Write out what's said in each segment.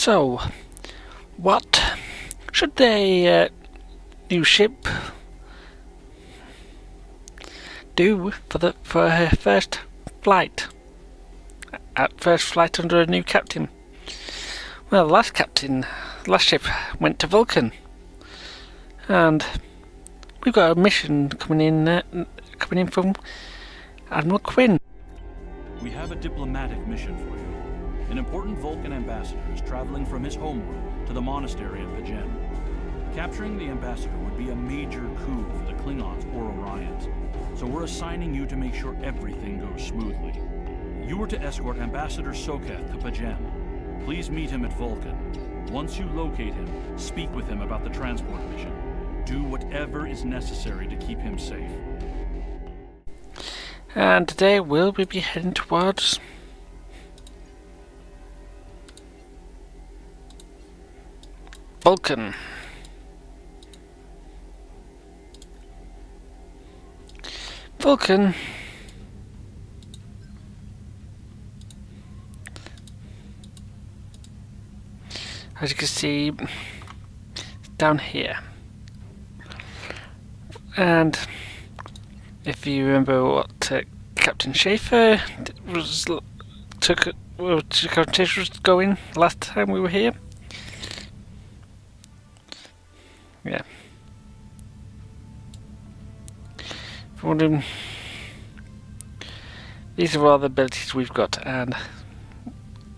So, what should the new ship do for her first flight? First flight under a new captain? Well, the last ship went to Vulcan, and we've got a mission coming in from Admiral Quinn. We have a diplomatic mission for you. An important Vulcan ambassador is traveling from his homeworld to the monastery at Pagen. Capturing the ambassador would be a major coup for the Klingons or Orions, so we're assigning you to make sure everything goes smoothly. You are to escort Ambassador Soketh to Pagen. Please meet him at Vulcan. Once you locate him, speak with him about the transport mission. Do whatever is necessary to keep him safe. And today we'll be heading towards Vulcan. Vulcan. As you can see, down here. And if you remember what Captain Schaefer took going last time we were here. Yeah. These are all the abilities we've got, and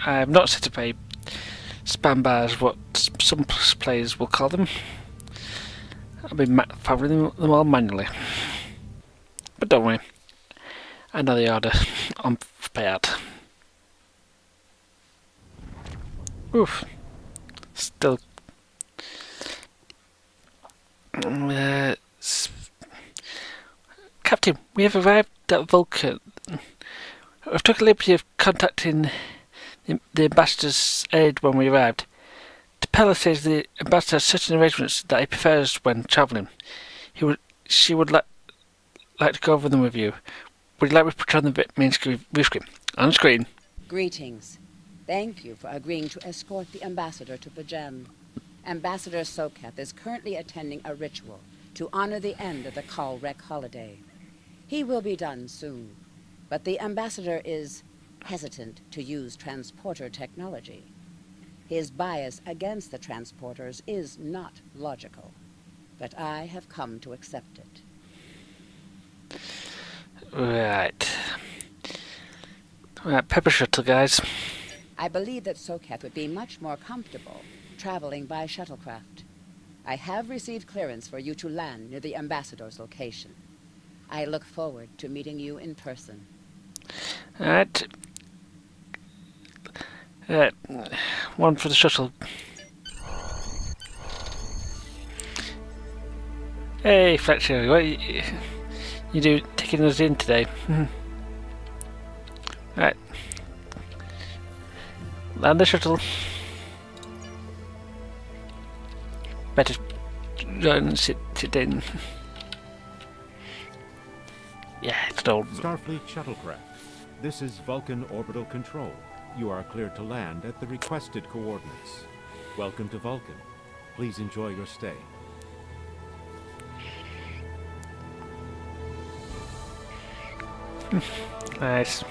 I have not set up a spam bars, what some players will call them. I'll be following them all manually. But don't worry, I know the order on prepared. Oof. Still. Captain, we have arrived at Vulcan. I took a liberty of contacting the ambassador's aide when we arrived. Tapella says the ambassador has certain arrangements that he prefers when travelling. She would like to go over them with you. Would you like me to put on the main screen? On screen. Greetings. Thank you for agreeing to escort the ambassador to Pagen. Ambassador Soketh is currently attending a ritual to honor the end of the Kalrek holiday. He will be done soon, but the ambassador is hesitant to use transporter technology. His bias against the transporters is not logical, but I have come to accept it. Right, Pepper Shuttle, guys. I believe that Soketh would be much more comfortable traveling by shuttlecraft. I have received clearance for you to land near the ambassador's location. I look forward to meeting you in person. Alright. One for the shuttle. Hey Fletcher, what you do taking us in today? Right. Land the shuttle. Better run and sit in. Yeah, it's old. Starfleet shuttlecraft. This is Vulcan Orbital Control. You are cleared to land at the requested coordinates. Welcome to Vulcan. Please enjoy your stay. Nice.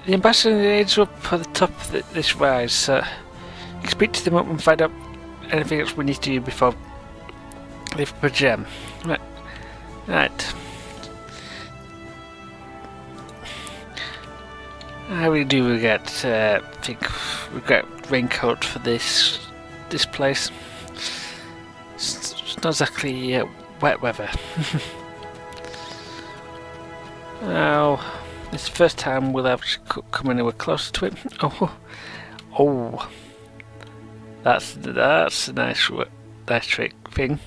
The ambassador aids up at the top of this rise, so you can speak to them up and find out anything else we need to do before leave for Pagen. Right. How we do we get? I think we got raincoat for this place. It's not exactly wet weather. Now, this is the first time we'll have to come anywhere closer to it. Oh, that's a nice trick thing.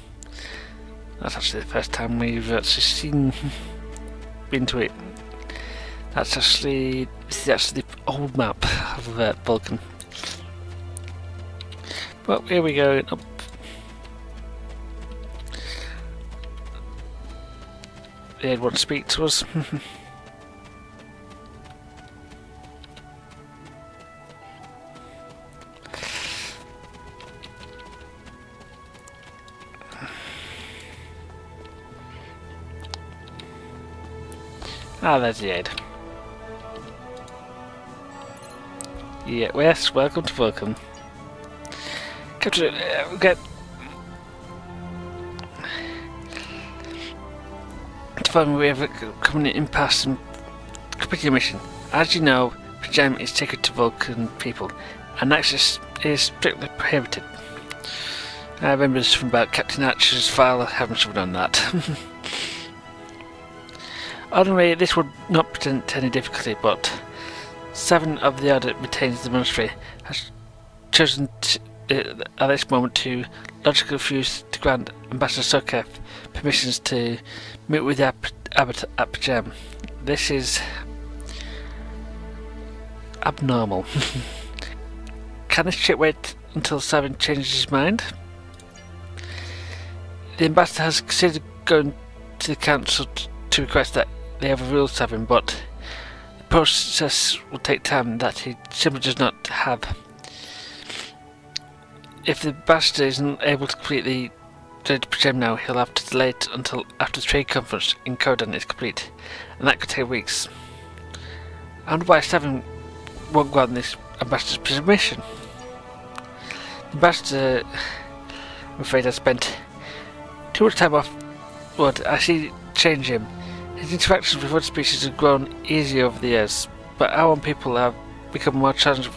That's actually the first time we've actually been to it. This is actually the old map of Vulcan. But here we go up. They'd want to speak to us. Ah, there's the aid. Yeah, yes, welcome to Vulcan. Capture, get... To find we have a coming impasse and completing a mission. As you know, Pajam is sacred to Vulcan people, and access is strictly prohibited. I remember something about Captain Archer's file having something on that. Ordinarily, this would not present any difficulty, but 7 of the order retains the monastery has chosen at this moment to logically refuse to grant Ambassador Sokef permissions to meet with the abbot at Pajam. This is abnormal. Can this ship wait until 7 changes his mind? The ambassador has considered going to the council to request that they overrule 7, but the process will take time that he simply does not have. If the ambassador isn't able to complete the trade to Pajam now, he'll have to delay it until after the trade conference in Kodan is complete, and that could take weeks. I wonder why 7 won't grant this ambassador's permission. The ambassador, I'm afraid, has spent too much time off what I see change him. His interactions with other species have grown easier over the years, but our own people have become more challenging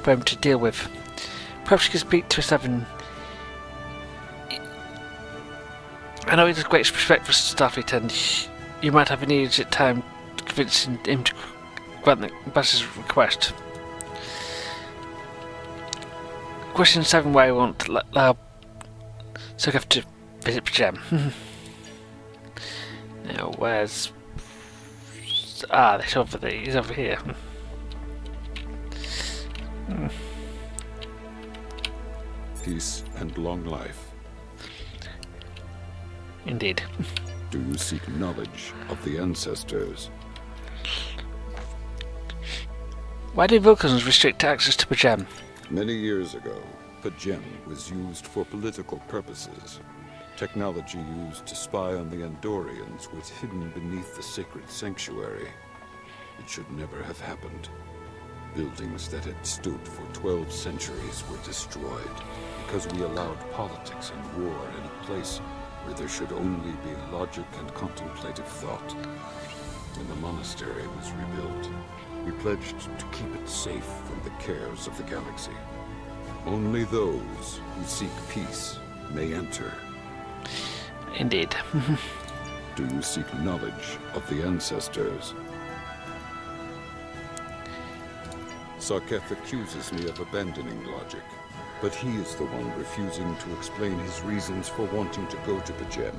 for him to deal with. Perhaps you can speak to 7. I know he has great respect for Starfleet, and you might have an easier time convincing him to grant the ambassador's request. Question 7: why I won't allow Sokef to visit Pajam. Now, where's... Ah, he's over there. He's over here. Peace and long life. Indeed. Do you seek knowledge of the ancestors? Why do Vulcans restrict access to Pajam? Many years ago, Pajam was used for political purposes. Technology used to spy on the Andorians was hidden beneath the sacred sanctuary. It should never have happened. Buildings that had stood for 12 centuries were destroyed because we allowed politics and war in a place where there should only be logic and contemplative thought. When the monastery was rebuilt, we pledged to keep it safe from the cares of the galaxy. Only those who seek peace may enter. Indeed. Do you seek knowledge of the ancestors? Sarketh accuses me of abandoning logic, but he is the one refusing to explain his reasons for wanting to go to Pajam.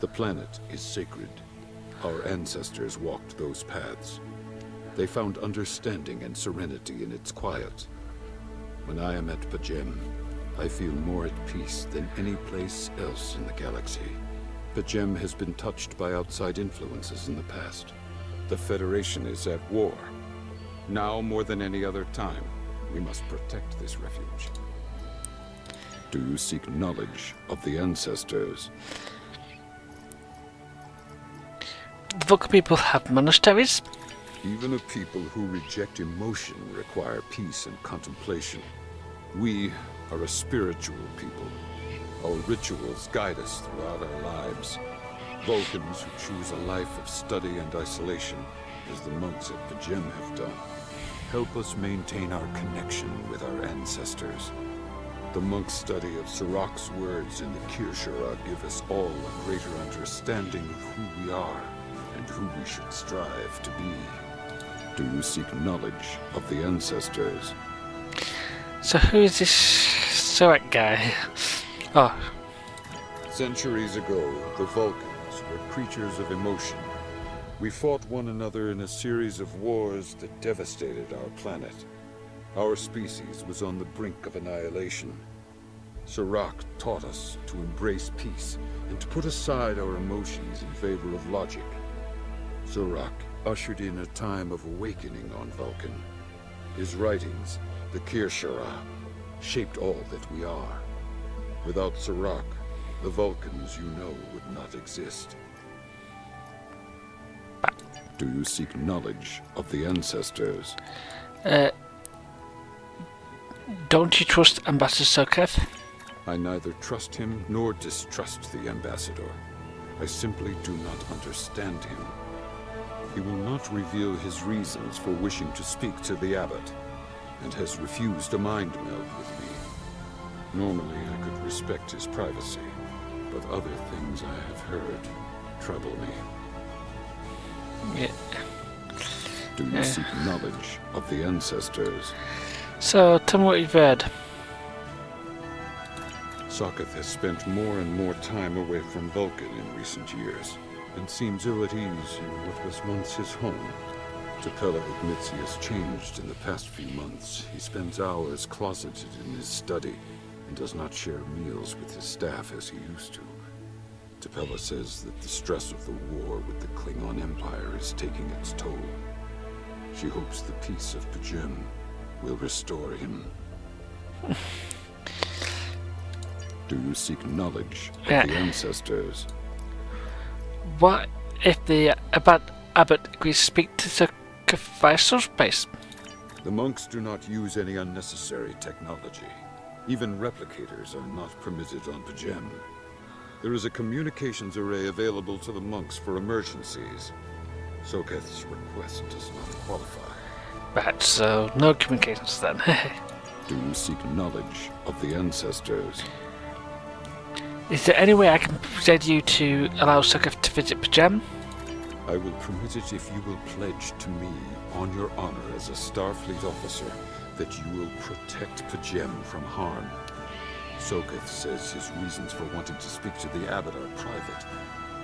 The planet is sacred. Our ancestors walked those paths. They found understanding and serenity in its quiet. When I am at Pajam, I feel more at peace than any place else in the galaxy. Pajam has been touched by outside influences in the past. The Federation is at war. Now more than any other time, we must protect this refuge. Do you seek knowledge of the ancestors? The Vulcan people have monasteries? Even a people who reject emotion require peace and contemplation. We are a spiritual people. Our rituals guide us throughout our lives. Vulcans who choose a life of study and isolation, as the monks at Pajam have done, help us maintain our connection with our ancestors. The monks' study of Sirach's words in the Kirshara give us all a greater understanding of who we are and who we should strive to be. Do you seek knowledge of the ancestors? So who is this Sirach guy? Oh. Centuries ago, the Vulcans were creatures of emotion. We fought one another in a series of wars that devastated our planet. Our species was on the brink of annihilation. Sirach taught us to embrace peace and to put aside our emotions in favor of logic. Sirach ushered in a time of awakening on Vulcan. His writings, the Kirshara, shaped all that we are. Without Sirach, the Vulcans you know would not exist. Do you seek knowledge of the ancestors? Don't you trust Ambassador Soketh? I neither trust him nor distrust the ambassador. I simply do not understand him. He will not reveal his reasons for wishing to speak to the abbot, and has refused a mind meld with me. Normally I could respect his privacy, but other things I have heard trouble me. Yeah. Do you seek knowledge of the ancestors? So, tell me what you've heard. Soketh has spent more and more time away from Vulcan in recent years, and seems ill at ease in what was once his home. Tapella admits he has changed in the past few months. He spends hours closeted in his study, and does not share meals with his staff as he used to. Tapella says that the stress of the war with the Klingon Empire is taking its toll. She hopes the peace of Pajem will restore him. Do you seek knowledge of the ancestors? What if the abbot agrees to speak to Soketh via space? The monks do not use any unnecessary technology. Even replicators are not permitted on Pajem. There is a communications array available to the monks for emergencies. Soketh's request does not qualify. Right, so no communications then. Do you seek knowledge of the ancestors? Is there any way I can persuade you to allow Soketh to visit Pajem? I will permit it if you will pledge to me, on your honor as a Starfleet officer, that you will protect Pajem from harm. Soketh says his reasons for wanting to speak to the abbot are private.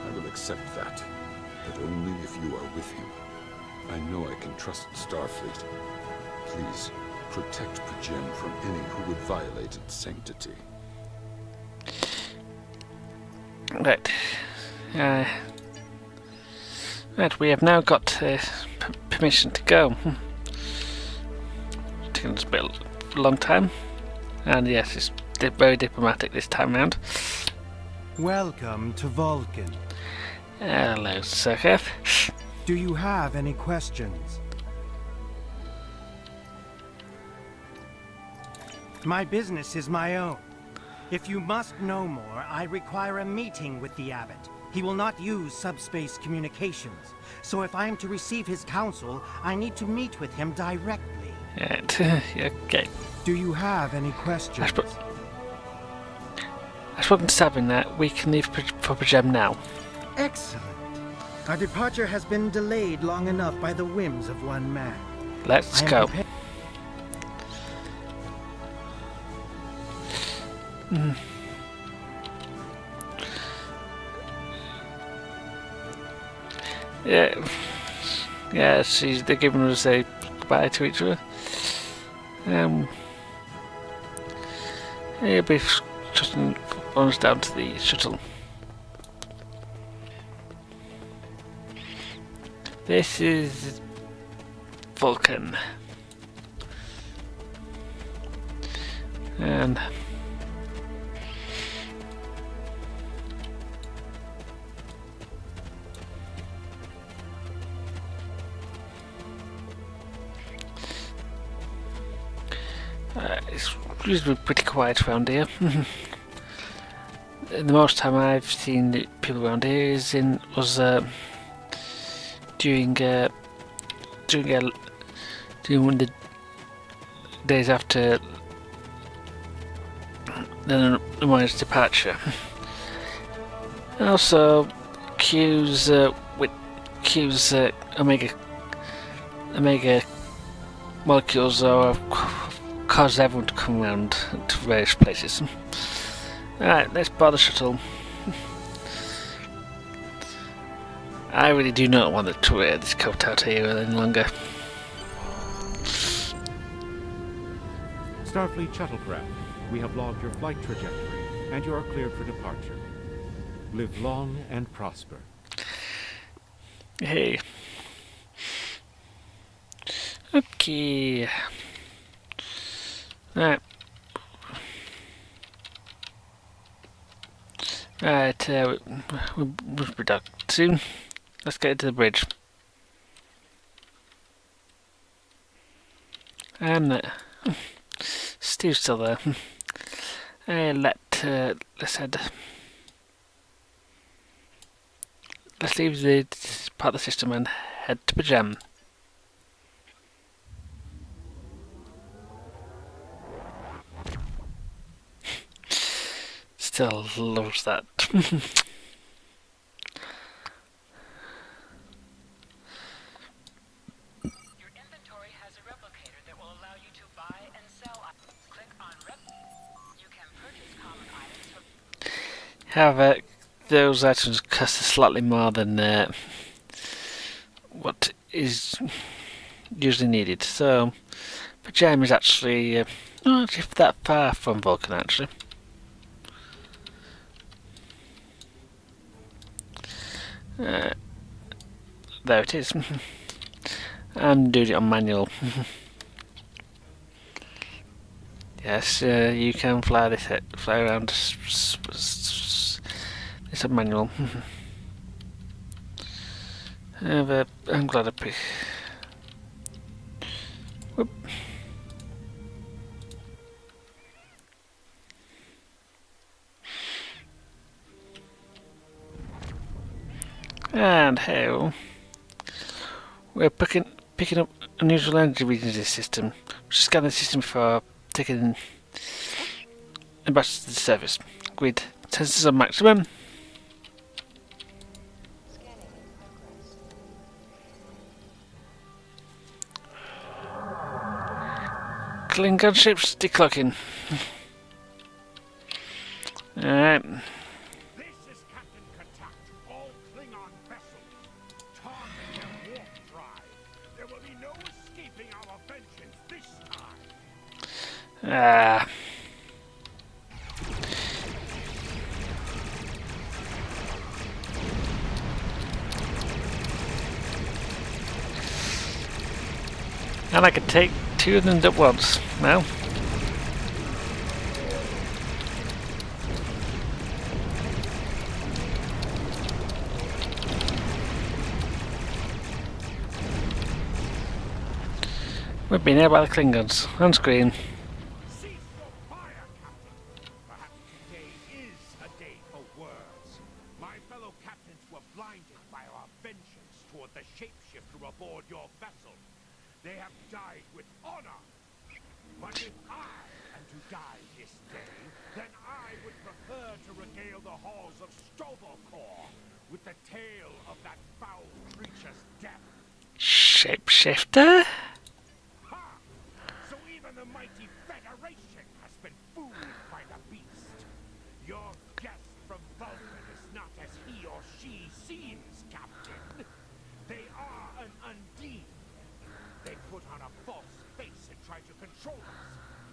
I will accept that, but only if you are with him. I know I can trust Starfleet. Please, protect Pajem from any who would violate its sanctity. Right. Right, we have now got permission to go. It's taken us a bit a long time. And yes, it's very diplomatic this time round. Welcome to Vulcan. Hello, Soketh. Do you have any questions? My business is my own. If you must know more, I require a meeting with the abbot. He will not use subspace communications. So if I am to receive his counsel, I need to meet with him directly. Right. Okay. Do you have any questions? I've spoken to Sabin that we can leave for Pajem now. Excellent. Our departure has been delayed long enough by the whims of one man. Let's go. Yeah. Yeah, they're giving us a goodbye to each other. He'll be trusting us down to the shuttle. This is Vulcan. And it's usually pretty quiet around here. The most time I've seen people around here is during the days after the Moira's departure, and also queues omega molecules are cause everyone to come around to various places. Alright, let's bar the shuttle. I really do not want to wear this coat out here any longer. Starfleet shuttlecraft, we have logged your flight trajectory, and you are cleared for departure. Live long and prosper. Hey. Okay. Right. Right, we'll be docked soon. Let's get to the bridge. Steve's still there. Let's head. Let's leave the part of the system and head to Pajam. Still loves that. However, those items cost slightly more than what is usually needed. So, Pajam is actually not actually that far from Vulcan, actually. There it is. I'm doing it on manual. Yes, you can fly around. It's a manual. But I'm glad I picked. Whoop. And how we're picking up unusual energy readings in this system. Just scan the system before taking ambassador to the surface. Grid sensors on maximum. Klingon ships declocking. Alright. This is Captain Contact. All Klingon vessels. Target their warp drive. There will be no escaping our vengeance this time. And I can take two of them at once now. We've been here by the Klingons. On screen. Cease your fire, Captain. Perhaps today is a day for words. My fellow captains were blinded by our vengeance toward the shapeshifter aboard your vessel. They have died with honor. But if I am to die this day, then I would prefer to regale the halls of Stovokor with the tale of that foul creature's death. Shapeshifter? Ha! So even the mighty Federation has been fooled by the beast. Your guest from Vulcan is not as he or she seems, Captain. They are an Undine. They put on a false face and try to control us.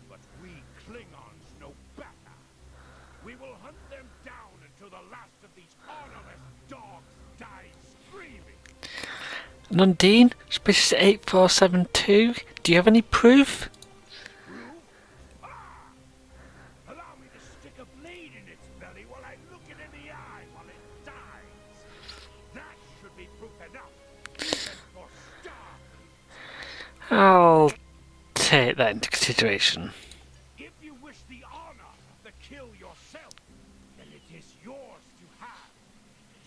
But we Klingons know better. We will hunt them down until the last of these honorless dogs dies screaming. Undine? Species 8472? Do you have any proof? Allow me to stick a blade in its belly while I look it in the eye while it dies. That should be proof enough, even for Starfleet. I'll take that into consideration. If you wish the honor of the kill yourself, then it is yours to have.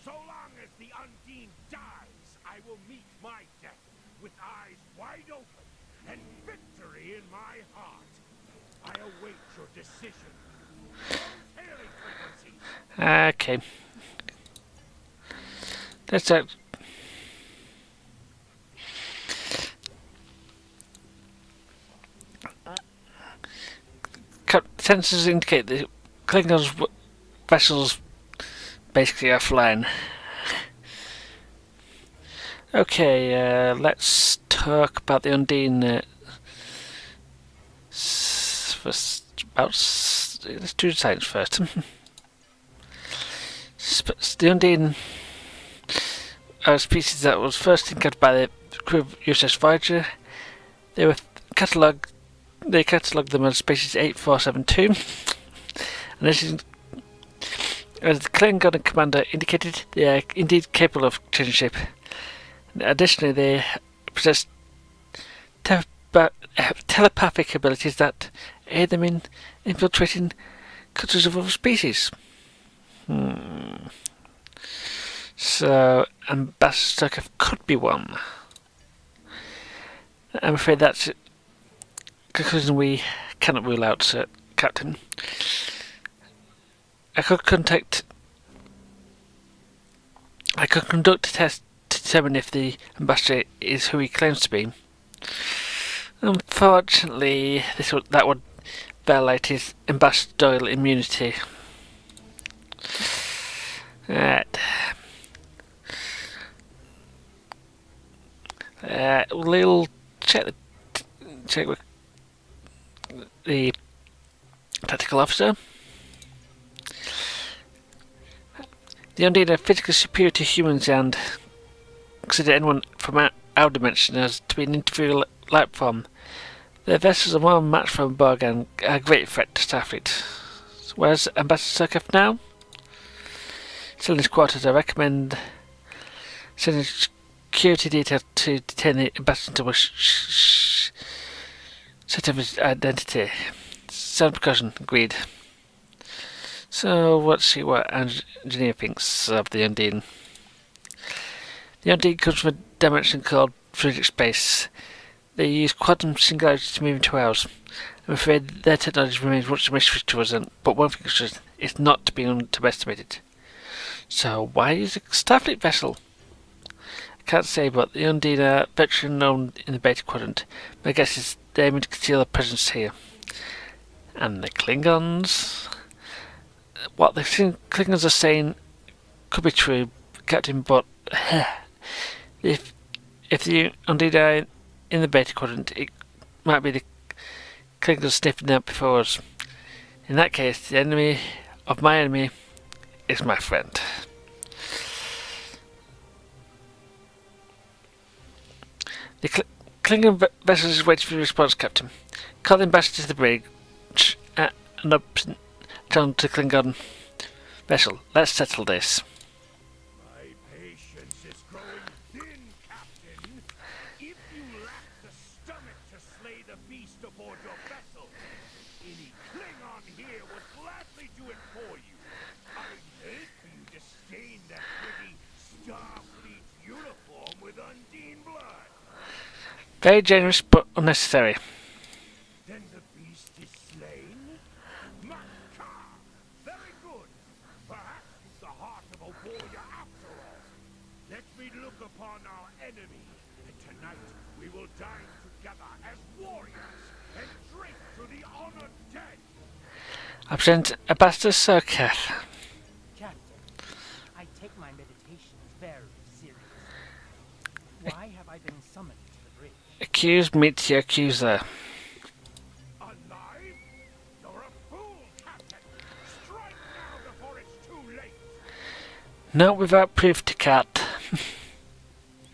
So long as the Undine dies, I will meet my death with eyes wide open and victory in my heart. I await your decision. Hailing frequencies. Okay. Let's check. Sensors indicate that Klingons vessels basically are flying. Okay, let's talk about the Undine. Let's do the science first. The Undine are a species that was first encountered by the crew of USS Voyager. They catalogued them as species 8472, and this is, as the Klingon commander indicated, they are indeed capable of changing shape. Additionally, they possess telepathic abilities that aid them in infiltrating cultures of other species. So, Ambassador Sokov could be one. I'm afraid that's a conclusion we cannot rule out, Sir Captain. I could conduct a test to determine if the ambassador is who he claims to be. Unfortunately, that would violate his ambassadorial immunity. Right. We'll check with the tactical officer. The Undead are physically superior to humans and consider anyone from our dimension as to be an inferior life form. Their vessels are more matched for a Borg and are a great threat to Starfleet. Where's Ambassador Sokov now? Still in his quarters. I recommend sending security detail to detain the ambassador to set up his identity. Sound precaution, agreed. So let's see what engineer thinks of the Undine. The Undine comes from a dimension called fluidic space. They use quantum singularity to move into ours. I'm afraid their technology remains much a mystery to us, but one thing is sure, it's not to be underestimated. So why use a Starfleet vessel? I can't say, but the Undine are virtually unknown in the Beta Quadrant. My guess is they're aiming to conceal their presence here. And the Klingons? What the Klingons are saying could be true, Captain, but if the Undine are in the Beta Quadrant, it might be the Klingons sniffing out before us. In that case, the enemy of my enemy is my friend. The Klingon vessel is waiting for your response, Captain. Call the ambassador to the bridge and up down to Klingon vessel. Let's settle this. My patience is growing thin, Captain. If you lack the stomach to slay the beast aboard your vessel, any Klingon here would gladly do it for you. I'd hate for you to stain that pretty Starfleet uniform with Undine blood. Very generous, but unnecessary. Then the beast is slain? Makar! Very good. Perhaps he's the heart of a warrior after all. Let me look upon our enemy, and tonight we will dine together as warriors and drink to the honored dead. I present Ambassador Sokov. Captain, I take my meditations very seriously. Why have I been summoned to the bridge? Accused meets the accuser. Alive? You're a fool, Captain. Strike now before it's too late. Not without proof to cut.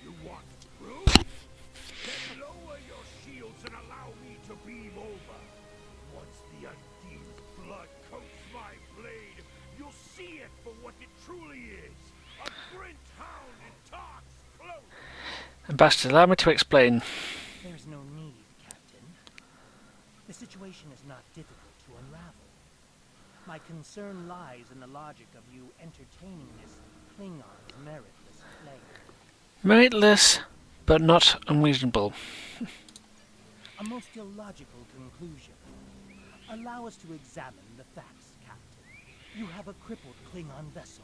You want proof? Then lower your shields and allow me to beam over. Once the Undine's blood coats my blade, you'll see it for what it truly is. A Brent hound in Tark's cloak. Ambassador, allow me to explain. There's no need, Captain. The situation is not difficult to unravel. My concern lies in the logic of you entertaining this Klingon's meritless claim. Meritless, but not unreasonable. A most illogical conclusion. Allow us to examine the facts, Captain. You have a crippled Klingon vessel,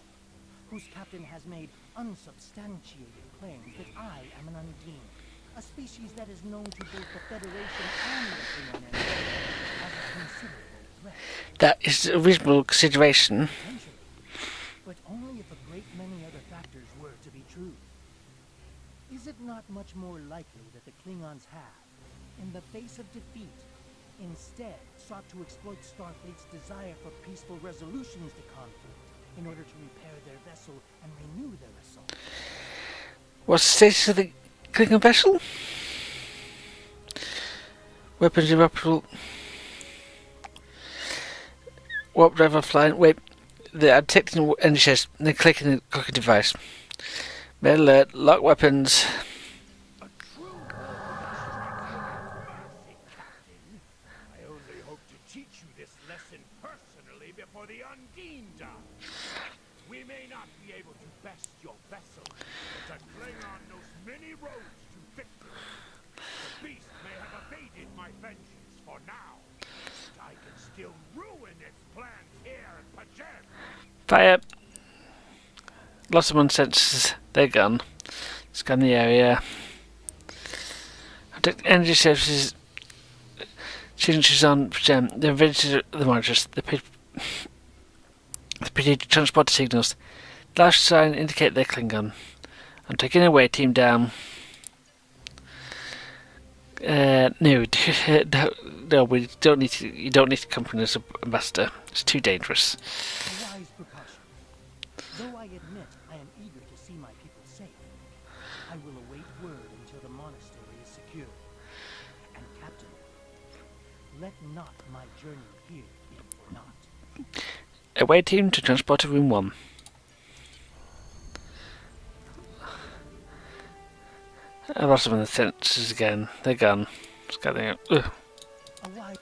whose captain has made unsubstantiated claims that I am an Undine, a species that is known to both the Federation and the Klingon Empire as a considerable threat. That is a reasonable consideration. Potentially, but only if a great many other factors were to be true. Is it not much more likely that the Klingons have, in the face of defeat, instead sought to exploit Starfleet's desire for peaceful resolutions to conflict in order to repair their vessel and renew their assault? What's the status of the Klingon vessel? Weapons irreparable. Warp drive offline. Wait, they are detecting energy shares. They're clicking the clocking device. Red alert. Lock weapons. A true warrior strikes with mass seen done. We may not be able to best your vessel, but Klingon knows many roads to victory. The beast may have evaded my vengeance for now, but I can still ruin its plans here in Pajen. Fire! Lots of sensors. They're gone. Scan the area. Energy services. Signatures on Gem. They're ready to the monitors. The predicted transport signals. The last sign indicate they're Klingon. I'm taking away team down. No, no, we don't need to. You don't need to accompany us, Ambassador. It's too dangerous. A wise precaution. Though I admit I am eager to see my people safe, I will await word until the monastery is secure. And Captain, let not my journey here be for naught. Away team to transport to room 1. I've lost them in the sensors again. They're gone. Scanning out. A wise...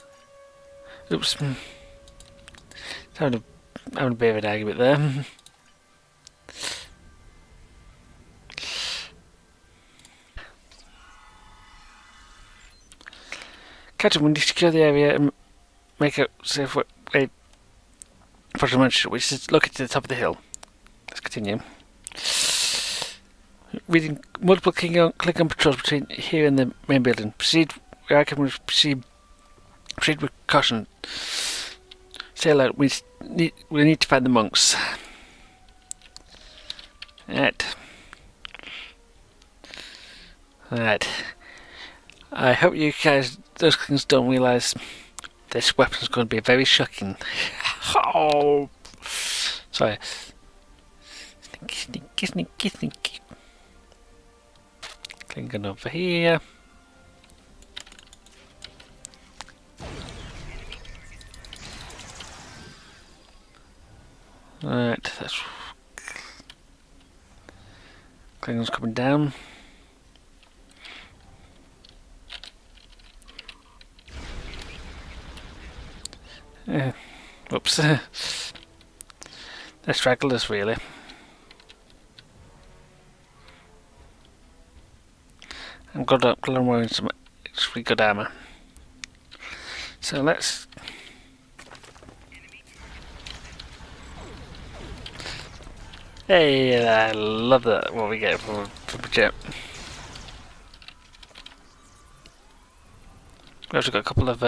Oops. Having a bit of an argument there. Captain, we need to secure the area and make a safe way for the monster, which is located at the top of the hill. Let's continue. Reading multiple Klingon patrols between here and the main building. Proceed with caution. Say aloud, we need to find the monks. Right. I hope you guys, those things, don't realise this weapon's going to be very shocking. Oh! Sorry. Sneaky. Klingon over here. Right, that's Klingon's coming down. Whoops. They're stragglers, really. I'm glad I'm wearing some extremely good armour. So let's... Hey, I love that, what we get from Jet. We've also got a couple of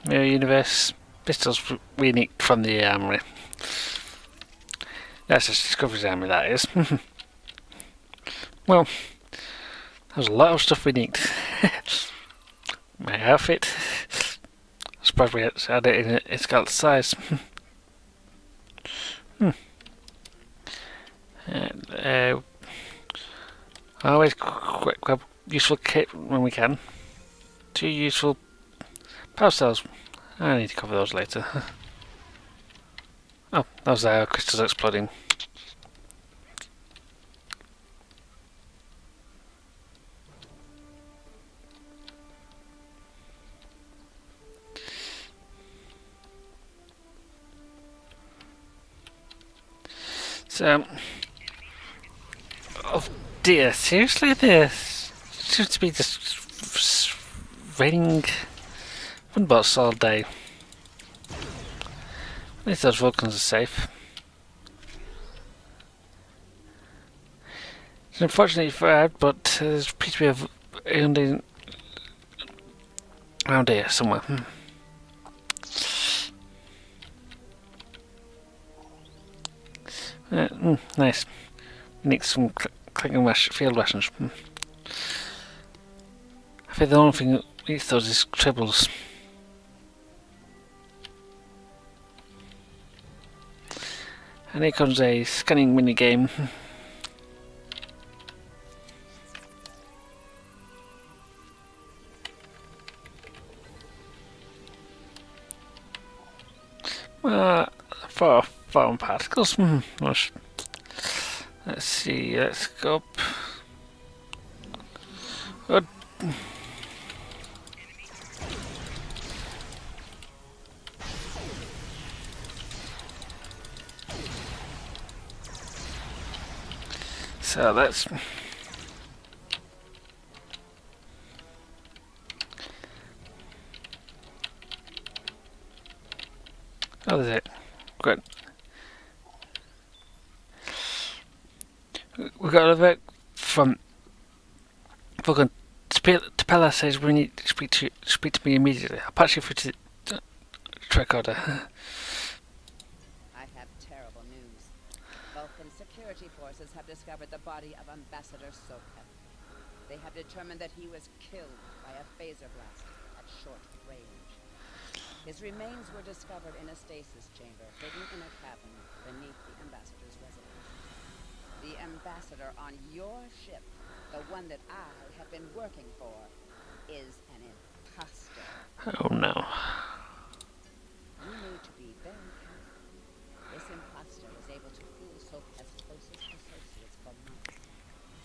Mirror Universe pistols we nicked from the armory. That's just Discovery's armory, that is. Well, there's a lot of stuff we nicked. My outfit. I suppose we had it in its scaled size. Always grab useful kit when we can. 2 useful power cells. I need to cover those later. Oh, that was our crystals exploding. So, oh dear, seriously, this seems to be just raining windbots all day. At least those Vulcans are safe. It's unfortunate for Ad, but there's appears to be a around here somewhere. Nice. Need some Klingon field rations. I think the only thing that eats those is tribbles. And here comes a scanning mini game. For foreign particles. Let's see, let's go up. Good. So that's... Oh, there's it. Good. We got a vote from Vulcan. Tapella says we need to speak to me immediately. I'll patch you through to the recorder. I have terrible news. Vulcan security forces have discovered the body of Ambassador Soketh. They have determined that he was killed by a phaser blast at short range. His remains were discovered in a stasis chamber hidden in a cabin beneath the Ambassador's residence. The Ambassador on your ship, the one that I have been working for, is an imposter. Oh no. You need to be very careful. This imposter was able to fool Soketh's closest associates for months.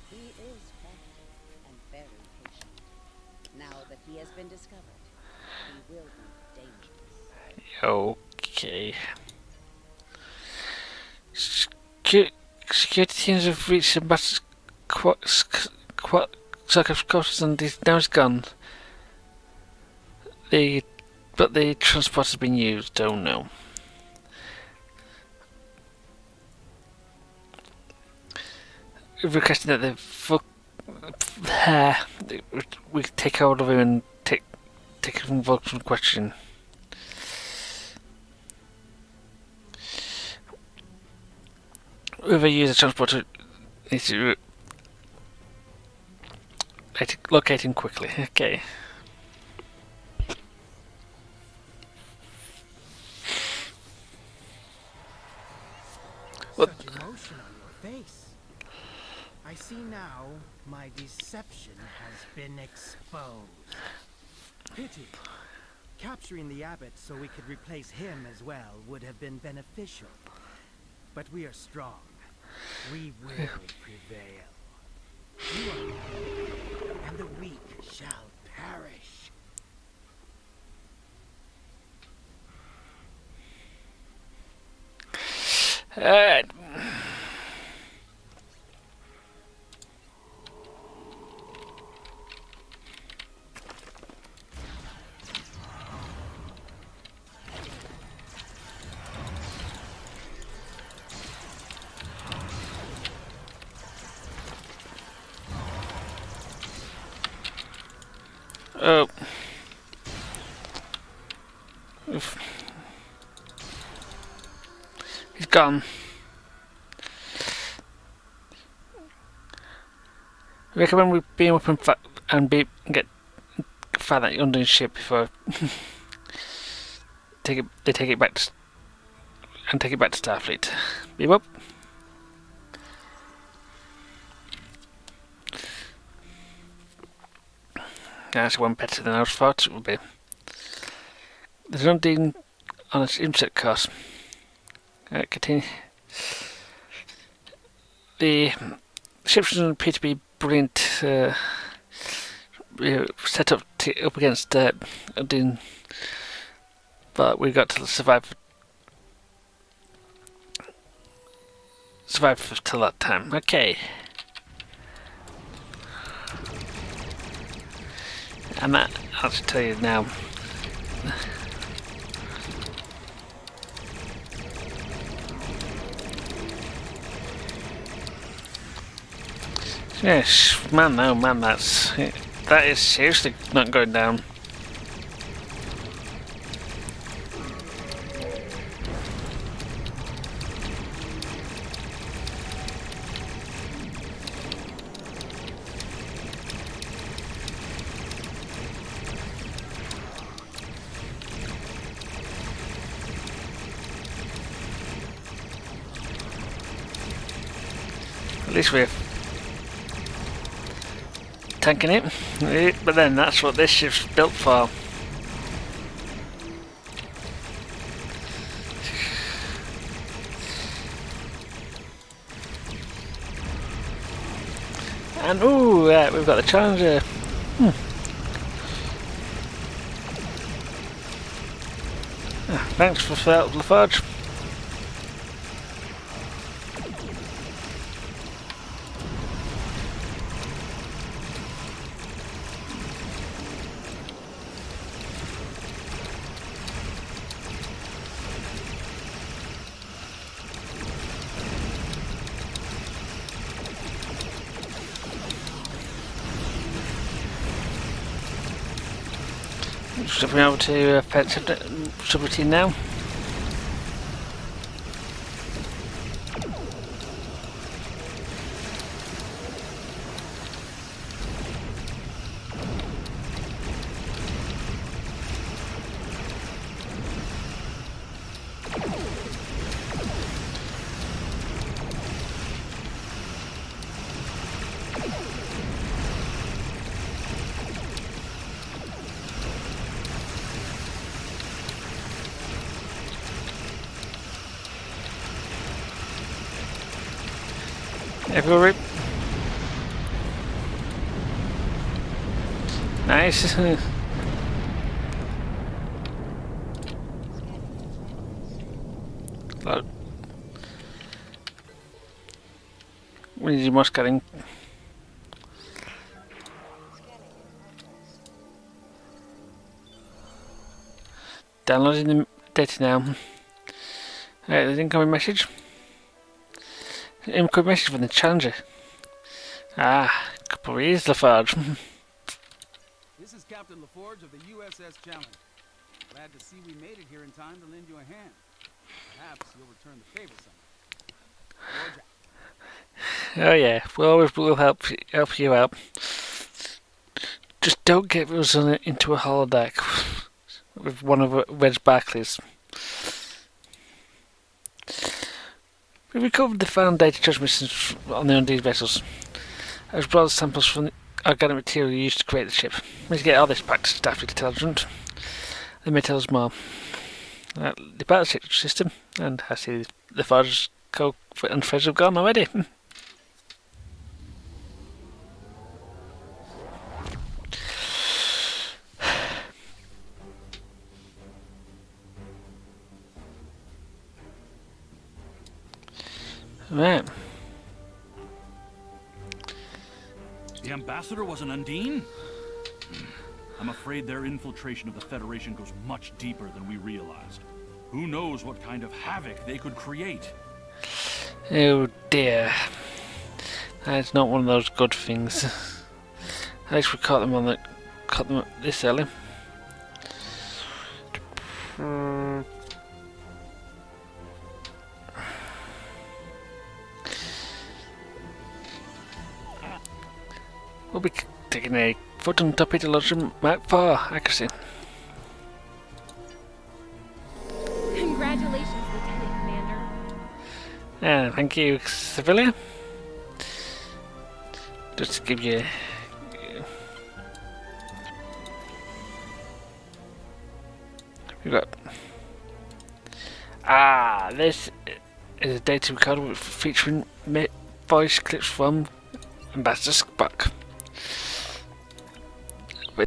He is crafty and very patient. Now that he has been discovered, he will be dangerous. Okay. Security teams have reached Ambassador's quarters and he's now gone. But the transport has been used. Oh no. Requesting that we take hold of him and take him Vulcan question. Whoever uses transporter needs to locate him quickly. Okay. What? Such emotion on your face. I see now my deception has been exposed. Pity. Capturing the abbot so we could replace him as well would have been beneficial. But we are strong. We will prevail. You are weak, and the weak shall perish. Oh. Oof. He's gone. I recommend we beam up and get find that under his ship before they take it back to Starfleet. Beam up. That's one better than I thought it would be. There's an Undine on its insert course. Continue. The ships doesn't appear to be brilliant. Set up against Undine, but we got to survive till that time. Okay. And that, I'll just tell you now. Yes, man, no, man, that is seriously not going down. At least we're tanking it, but then that's what this ship's built for. And ooh, we've got the Challenger. Thanks for that, Lafarge. Stepping over to offensive subroutine now. Everywhere. Nice. Look. We need more scanning. Downloading the data now. Alright, there's an incoming message. Incoming message from the Challenger. Ah, please, Lafarge. This is Captain LaForge of the USS Challenger. Glad to see we made it here in time to lend you a hand. Perhaps you'll return the favor someday. Oh yeah, we always will help you out. Just don't get us into a holodeck with one of Reg Barclays. We recovered the found data transmissions on the undead vessels, as well as samples from the organic material used to create the ship. We need to get all this back to Starfleet Intelligence. They may tell us more about the battleship system, and I see the Forge and Fred have gone already. Right. The ambassador was an Undine? I'm afraid their infiltration of the Federation goes much deeper than we realized. Who knows what kind of havoc they could create? Oh dear. That's not one of those good things. At least we caught them this early. We'll be taking a photon torpedo launcher map for accuracy. Congratulations, Lieutenant Commander. And thank you, Civilian. Just to give you. We got. This is a data recorder featuring voice clips from Ambassador Spock.